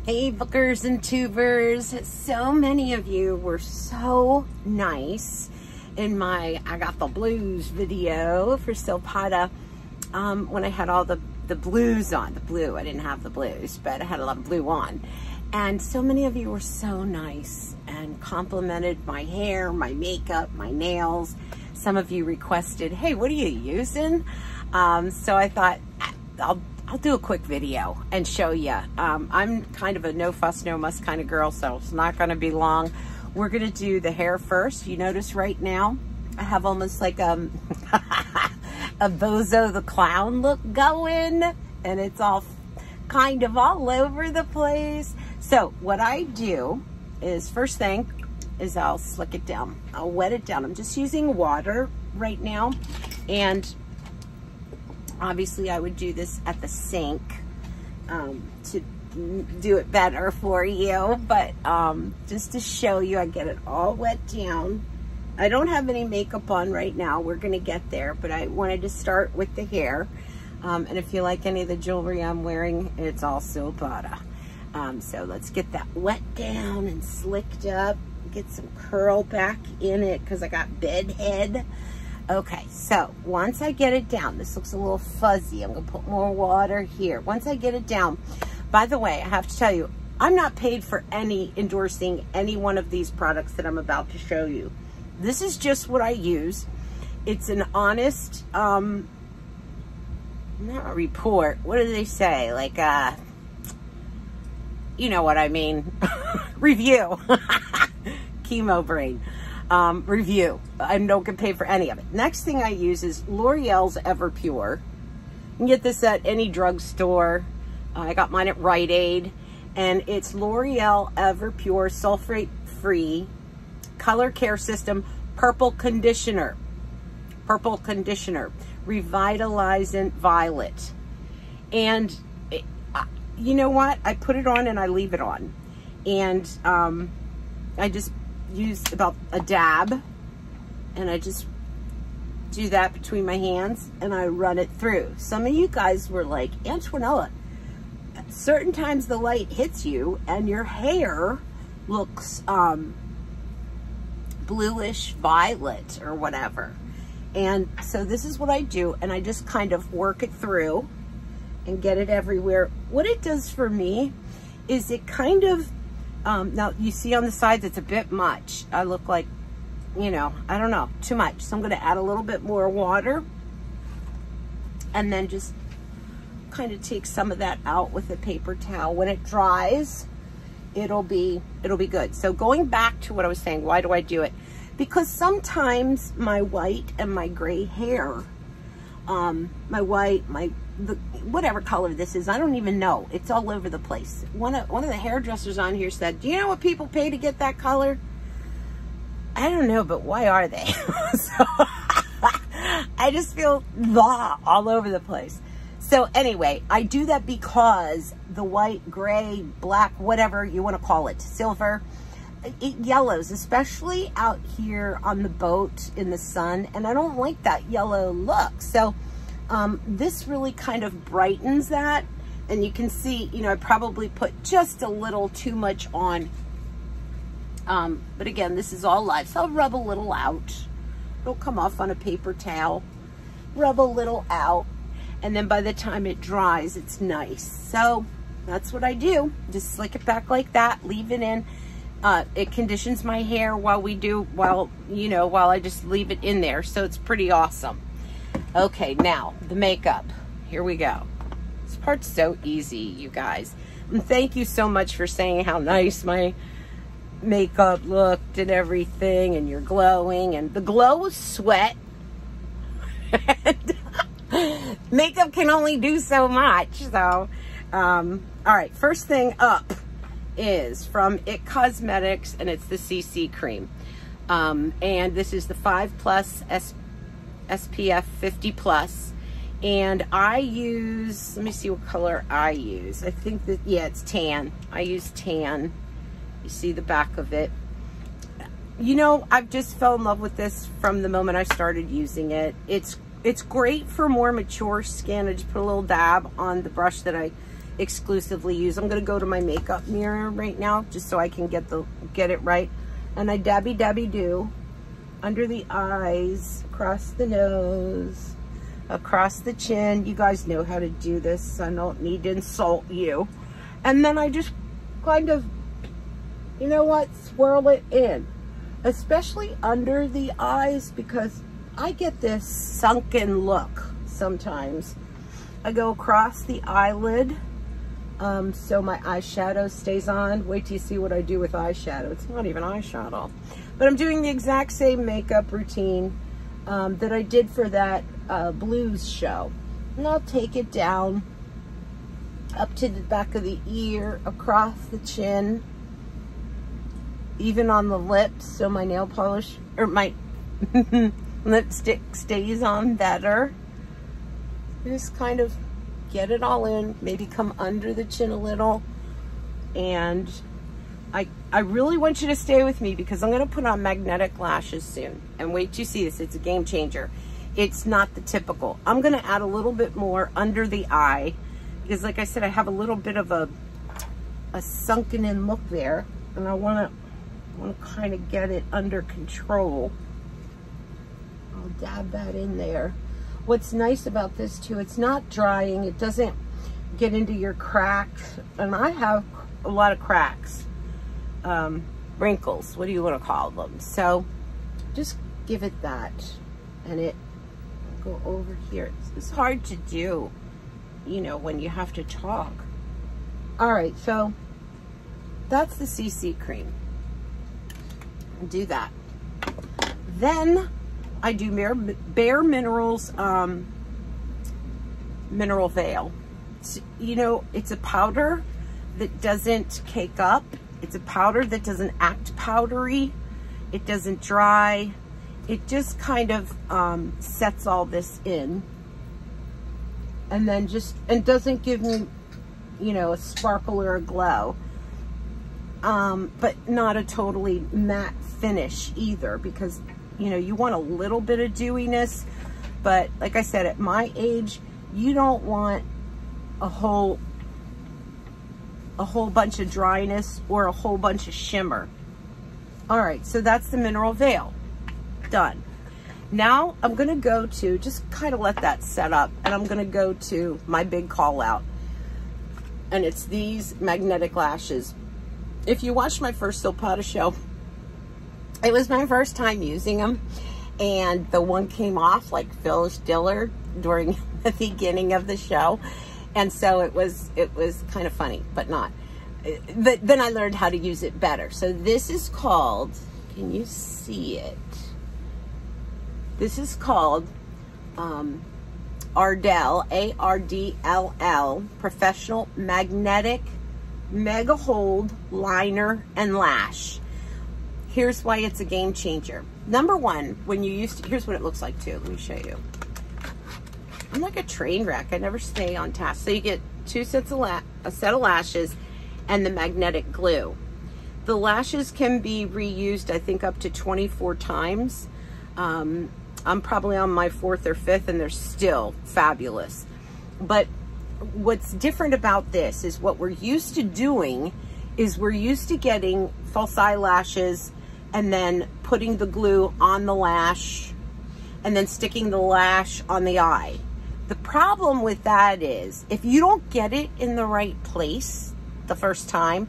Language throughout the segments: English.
Hey bookers and tubers, so many of you were so nice in my I Got the Blues video for Silpata when I had all the blues on. The blue, I didn't have the blues, but I had a lot of blue on. And so many of you were so nice and complimented my hair, my makeup, my nails. Some of you requested, hey, what are you using? So I thought, I'll do a quick video and show you. I'm kind of a no fuss, no muss kind of girl, so it's not going to be long. We're going to do the hair first. You notice right now, I have almost like a Bozo the Clown look going, and it's all kind of all over the place. So what I do is, first thing is I'll slick it down. I'll wet it down. I'm just using water right now, and obviously I would do this at the sink to do it better for you, but just to show you, I get it all wet down. I don't have any makeup on right now. We're gonna get there, but I wanted to start with the hair. And if you like any of the jewelry I'm wearing, it's all Silpata. So let's get that wet down and slicked up, get some curl back in it because I got bed head. Okay, so once I get it down, this looks a little fuzzy. I'm gonna put more water here. Once I get it down, by the way, I have to tell you, I'm not paid for endorsing any one of these products that I'm about to show you. This is just what I use. It's an honest, not a report. What do they say? Like, you know what I mean. Review. Chemo brain. Review. I don't get paid for any of it. Next thing I use is L'Oreal's Everpure. You can get this at any drugstore. I got mine at Rite Aid, and it's L'Oreal Everpure sulfate-free color care system purple conditioner. Purple conditioner, revitalizing violet. And you know what? I put it on and I leave it on, and I just use about a dab, and I just do that between my hands and I run it through. Some of you guys were like, Antoinella, certain times the light hits you and your hair looks bluish violet or whatever. And so this is what I do, and I just kind of work it through and get it everywhere. What it does for me is it kind of now you see on the sides it's a bit much. I look like, you know, I don't know, too much. So I'm going to add a little bit more water and then just kind of take some of that out with a paper towel. When it dries, it'll be good. So going back to what I was saying, why do I do it? Because sometimes my white and my gray hair, whatever color this is, I don't even know. It's all over the place. One of the hairdressers on here said, do you know what people pay to get that color? I don't know, but why are they? So I just feel blah all over the place. So anyway, I do that because the white, gray, black, whatever you want to call it, silver, it yellows, especially out here on the boat in the sun, and I don't like that yellow look. So this really kind of brightens that, and you can see, you know, I probably put just a little too much on, but again, this is all live, so I'll rub a little out. It'll come off on a paper towel, rub a little out, and then by the time it dries, it's nice. So that's what I do. Just slick it back like that, leave it in. It conditions my hair while I just leave it in there. So it's pretty awesome. Okay, now the makeup. Here we go. This part's so easy, you guys. And thank you so much for saying how nice my makeup looked and everything, and you're glowing, and the glow is sweat. Makeup can only do so much. So, all right, first thing up is from It Cosmetics, and it's the CC cream. And this is the 5+ SPF 50+. And I use, let me see what color I use. I think that, yeah, it's tan. I use tan. You see the back of it. You know, I've just fell in love with this from the moment I started using it. It's great for more mature skin. I just put a little dab on the brush that I exclusively use. I'm going to go to my makeup mirror right now just so I can get it right. And I dabby do under the eyes, across the nose, across the chin. You guys know how to do this. I don't need to insult you. And then I just kind of, you know what, swirl it in, especially under the eyes, because I get this sunken look sometimes. I go across the eyelid so my eyeshadow stays on. Wait till you see what I do with eyeshadow. It's not even eyeshadow. But I'm doing the exact same makeup routine that I did for that blues show. And I'll take it down up to the back of the ear, across the chin, even on the lips, so my nail polish, or my lipstick stays on better. Just kind of get it all in, maybe come under the chin a little. And I really want you to stay with me because I'm going to put on magnetic lashes soon. And wait till you see this, it's a game changer. It's not the typical. I'm going to add a little bit more under the eye because, like I said, I have a little bit of a sunken in look there, and I want to kind of get it under control. I'll dab that in there. What's nice about this too, it's not drying, it doesn't get into your cracks, and I have a lot of cracks, wrinkles, what do you want to call them? So just give it that, and it go over here. It's hard to do, you know, when you have to talk. All right, so that's the CC cream. Do that. Then I do Bare Minerals Mineral Veil. You know, it's a powder that doesn't cake up. It's a powder that doesn't act powdery. It doesn't dry. It just kind of sets all this in. And then and doesn't give me, you know, a sparkle or a glow. But not a totally matte finish either, because, you know, you want a little bit of dewiness, but like I said, at my age, you don't want a whole bunch of dryness or a whole bunch of shimmer. All right, so that's the Mineral Veil. Done. Now I'm gonna go to, just kind of let that set up, and I'm gonna go to my big call out. And it's these magnetic lashes. If you watched my first Soap Powder show, it was my first time using them, and the one came off like Phyllis Diller during the beginning of the show, and so it was kind of funny, but not. But then I learned how to use it better. So this is called, can you see it? This is called Ardell, A-R-D-L-L, Professional Magnetic Mega Hold Liner and Lash. Here's why it's a game changer. Number one, when you here's what it looks like too. Let me show you. I'm like a train wreck. I never stay on task. So you get a set of lashes and the magnetic glue. The lashes can be reused, I think, up to 24 times. I'm probably on my 4th or 5th, and they're still fabulous. But what's different about this is what we're used to doing is we're used to getting false eyelashes and then putting the glue on the lash and then sticking the lash on the eye. The problem with that is if you don't get it in the right place the first time,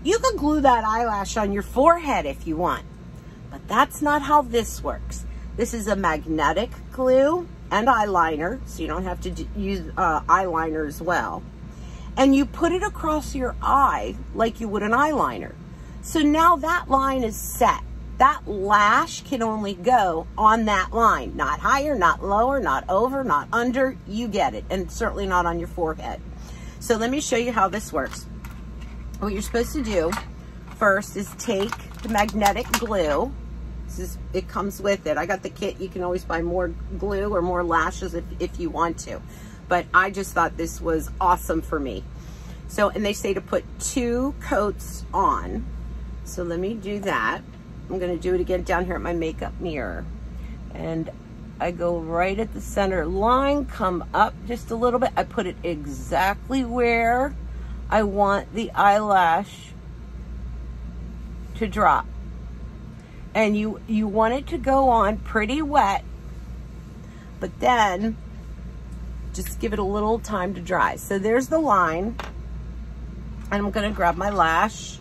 you can glue that eyelash on your forehead if you want, but that's not how this works. This is a magnetic glue and eyeliner, so you don't have to use eyeliner as well. And you put it across your eye like you would an eyeliner. So now that line is set. That lash can only go on that line, not higher, not lower, not over, not under. You get it, and certainly not on your forehead. So let me show you how this works. What you're supposed to do first is take the magnetic glue. It comes with it. I got the kit. You can always buy more glue or more lashes if you want to. But I just thought this was awesome for me. So, and they say to put 2 coats on. So let me do that. I'm going to do it again down here at my makeup mirror. And I go right at the center line, come up just a little bit. I put it exactly where I want the eyelash to drop. And you want it to go on pretty wet, but then just give it a little time to dry. So there's the line. And I'm gonna grab my lash.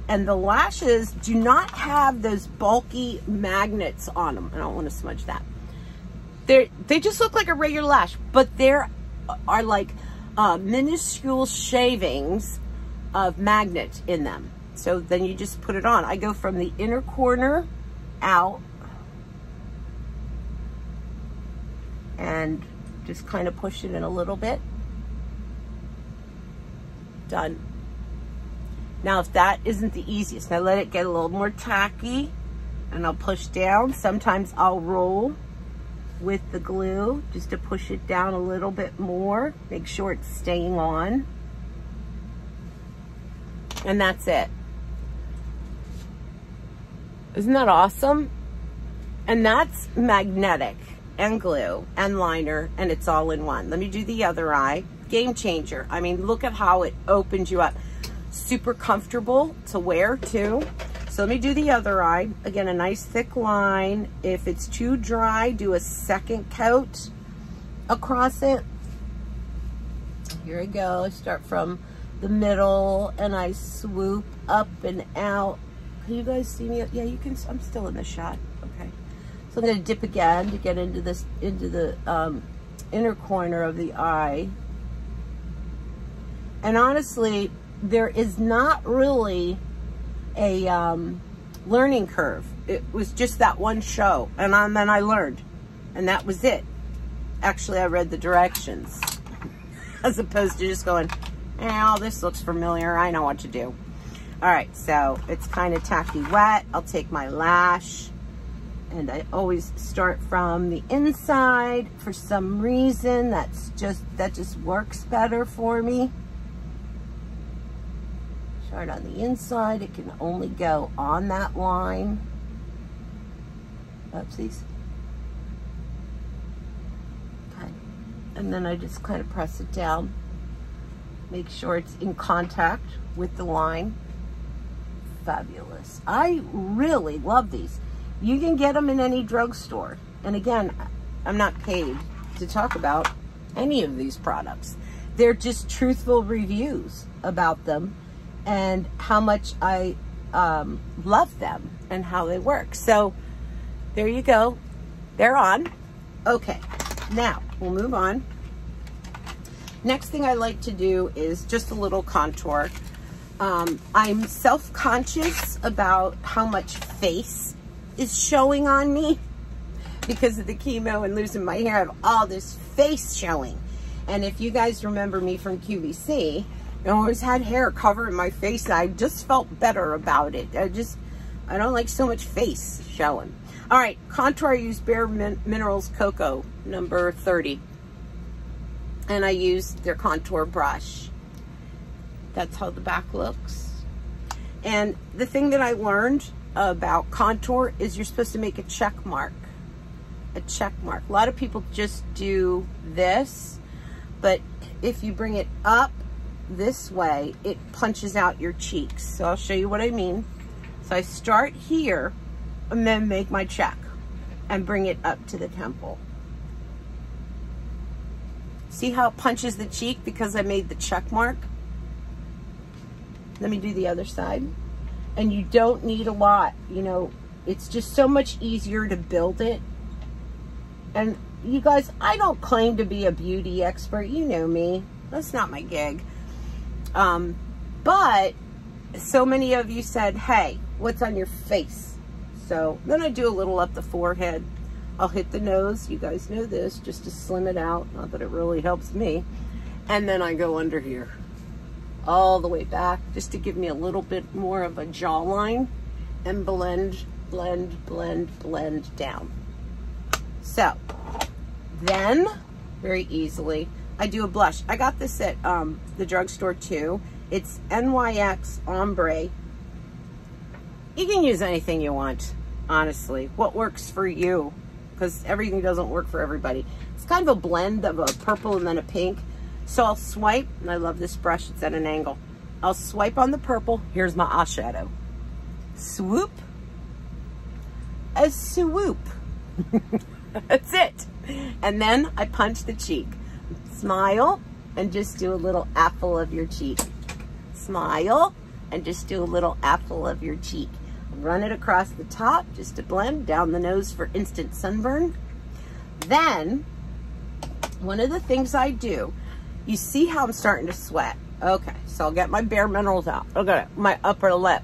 And the lashes do not have those bulky magnets on them. I don't want to smudge that. They just look like a regular lash, but there are like minuscule shavings of magnet in them. So then you just put it on. I go from the inner corner out and just kind of push it in a little bit. Done. Now, if that isn't the easiest, now let it get a little more tacky and I'll push down. Sometimes I'll roll with the glue just to push it down a little bit more. Make sure it's staying on. And that's it. Isn't that awesome? And that's magnetic and glue and liner, and it's all in one. Let me do the other eye. Game changer. I mean, look at how it opens you up. Super comfortable to wear too. So let me do the other eye. Again, a nice thick line. If it's too dry, do a second coat across it. Here we go. I start from the middle and I swoop up and out. Can you guys see me? Yeah, you can. I'm still in the shot. Okay. So I'm going to dip again to get into this, into the inner corner of the eye. And honestly, there is not really a learning curve. It was just that one show, and then I learned, and that was it. Actually, I read the directions as opposed to just going, oh, this looks familiar. I know what to do. All right, so it's kind of tacky wet. I'll take my lash, and I always start from the inside. For some reason, that just works better for me. Start on the inside. It can only go on that line. Oopsies. Okay. And then I just kind of press it down. Make sure it's in contact with the line. Fabulous. I really love these. You can get them in any drugstore. And again, I'm not paid to talk about any of these products. They're just truthful reviews about them and how much I love them and how they work. So there you go. They're on. Okay, now we'll move on. Next thing I like to do is just a little contour. I'm self-conscious about how much face is showing on me because of the chemo and losing my hair. I have all this face showing. And if you guys remember me from QVC, I always had hair covering my face. I just felt better about it. I don't like so much face showing. All right, contour, I use Bare Minerals Cocoa number 30. And I use their contour brush. That's how the back looks. And the thing that I learned about contour is you're supposed to make a check mark. A check mark. A lot of people just do this, but if you bring it up this way, it punches out your cheeks. So I'll show you what I mean. So I start here and then make my check and bring it up to the temple. See how it punches the cheek because I made the check mark? Let me do the other side. And you don't need a lot, you know, it's just so much easier to build it. And you guys, I don't claim to be a beauty expert. You know me. That's not my gig. But so many of you said, hey, what's on your face? So then I do a little up the forehead. I'll hit the nose. You guys know this, just to slim it out. Not that it really helps me. And then I go under here, all the way back, just to give me a little bit more of a jawline, and blend, blend, blend, blend down. So then, very easily, I do a blush. I got this at the drugstore too. It's NYX Ombre. You can use anything you want, honestly. What works for you? because everything doesn't work for everybody. It's kind of a blend of a purple and then a pink. So I'll swipe, and I love this brush, it's at an angle. I'll swipe on the purple. Here's my eyeshadow. Swoop. A swoop. That's it. And then I punch the cheek. Smile, and just do a little apple of your cheek. Smile, and just do a little apple of your cheek. Run it across the top, just to blend, down the nose for instant sunburn. Then, one of the things I do, you see how I'm starting to sweat. Okay, so I'll get my Bare Minerals out. Look at it, my upper lip.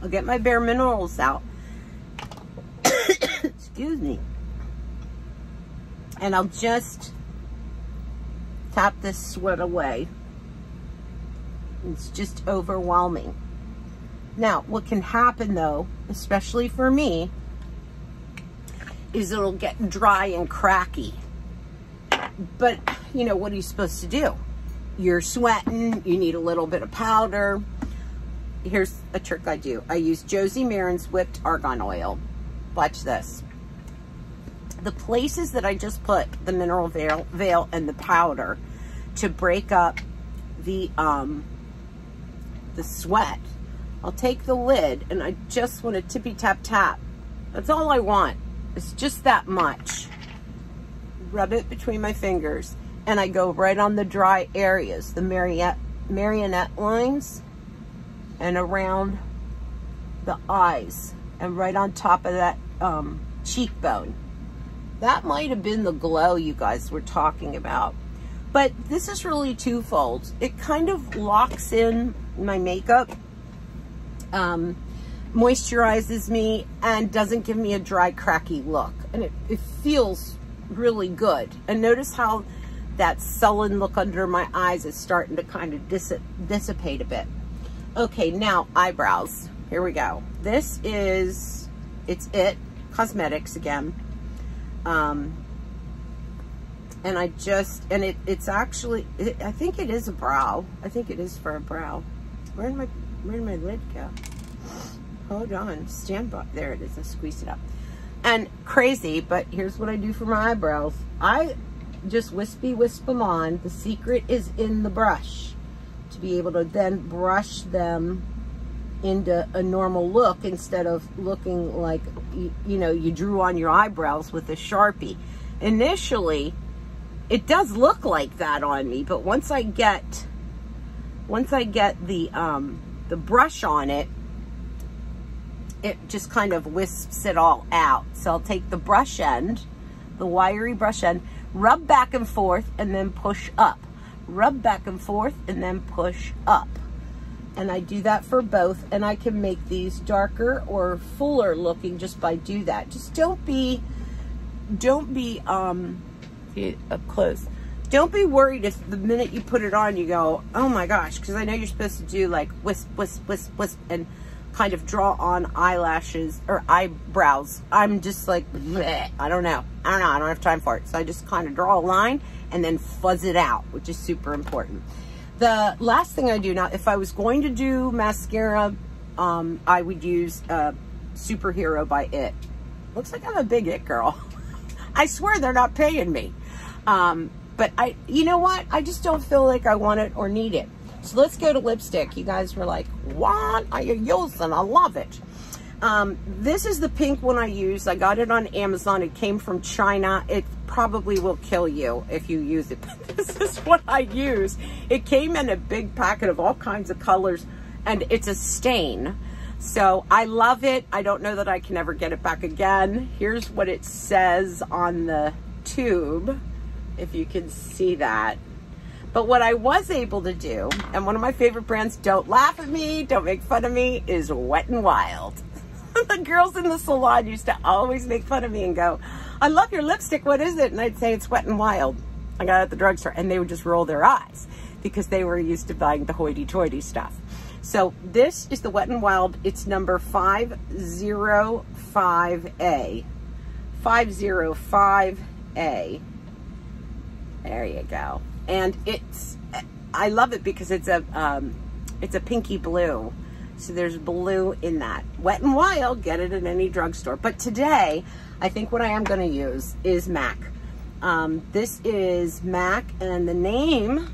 I'll get my Bare Minerals out. Excuse me. And I'll just tap this sweat away. It's just overwhelming. Now, what can happen though, especially for me, is it'll get dry and cracky. But, you know, what are you supposed to do? You're sweating, you need a little bit of powder. Here's a trick I do. I use Josie Maran's whipped argan oil. Watch this. The places that I just put the mineral veil and the powder to break up the sweat, I'll take the lid and I just want to tippy tap tap. That's all I want. It's just that much. Rub it between my fingers and I go right on the dry areas, the marionette lines, and around the eyes, and right on top of that cheekbone. That might have been the glow you guys were talking about. But this is really twofold. It kind of locks in my makeup, moisturizes me, and doesn't give me a dry, cracky look. And it feels really good. And notice how that sullen look under my eyes is starting to kind of dissipate a bit. Okay, now eyebrows. Here we go. This is, it's It Cosmetics again. And I just, and it's actually, I think it is a brow. I think it is for a brow. Where did my lid go? Hold on, stand by. There it is, I squeezed it up. And crazy, but here's what I do for my eyebrows. I just wisp them on. The secret is in the brush, to be able to then brush them into a normal look instead of looking like, you know, you drew on your eyebrows with a Sharpie. Initially, it does look like that on me, but once I get the brush on it, it just kind of wisps it all out. So I'll take the brush end, the wiry brush end, rub back and forth, and then push up. Rub back and forth, and then push up. And I do that for both, and I can make these darker or fuller looking just by do that. Just don't be up close. Don't be worried if the minute you put it on you go, oh my gosh, because I know you're supposed to do like wisp, wisp, wisp, wisp, and kind of draw on eyelashes or eyebrows. I'm just like, bleh, I don't know. I don't have time for it. So I just kind of draw a line and then fuzz it out, which is super important. The last thing I do now, if I was going to do mascara, I would use Superhero by It. Looks like I'm a big It girl. I swear they're not paying me. But you know what? I just don't feel like I want it or need it. So let's go to lipstick. You guys were like, what are you using? I love it. This is the pink one I use. I got it on Amazon. It came from China. It probably will kill you if you use it. But this is what I use. It came in a big packet of all kinds of colors, and it's a stain. So I love it. I don't know that I can ever get it back again. Here's what it says on the tube, if you can see that. But what I was able to do, and one of my favorite brands, don't laugh at me, don't make fun of me, is Wet n Wild. The girls in the salon used to always make fun of me and go, I love your lipstick, what is it? And I'd say it's Wet n Wild. I got it at the drugstore, and they would just roll their eyes because they were used to buying the hoity-toity stuff. So this is the Wet n Wild. It's number 505A. 505A. There you go. And I love it because it's a pinky blue. So there's blue in that. Wet n Wild, get it at any drugstore. But today, I think what I am going to use is MAC. This is MAC, and the name,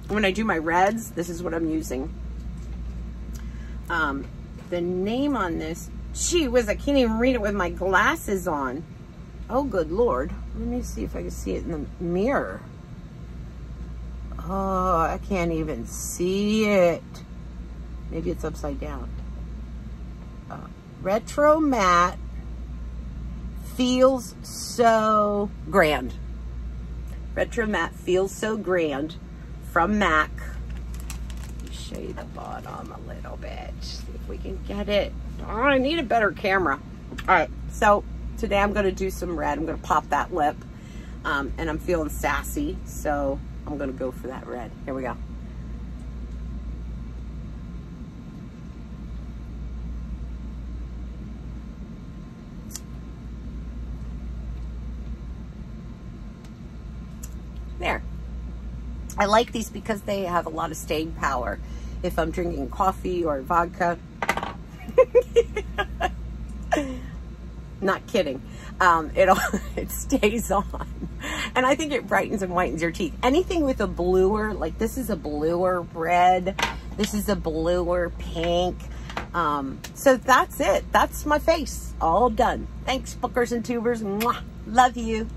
when I do my reds, this is what I'm using. The name on this, gee whiz, I can't even read it with my glasses on. Oh, good Lord. Let me see if I can see it in the mirror. Oh, I can't even see it. Maybe it's upside down. Retro Matte Feels So Grand. Retro Matte Feels So Grand from MAC. Let me show you the bottom a little bit. See if we can get it. Oh, I need a better camera. All right, so today I'm going to do some red. I'm going to pop that lip. And I'm feeling sassy, so I'm going to go for that red. Here we go. There. I like these because they have a lot of staying power. If I'm drinking coffee or vodka. Not kidding. It stays on. And I think it brightens and whitens your teeth. Anything with a bluer, like this is a bluer red. This is a bluer pink. So that's it. That's my face. All done. Thanks, bookers and tubers. Mwah. Love you.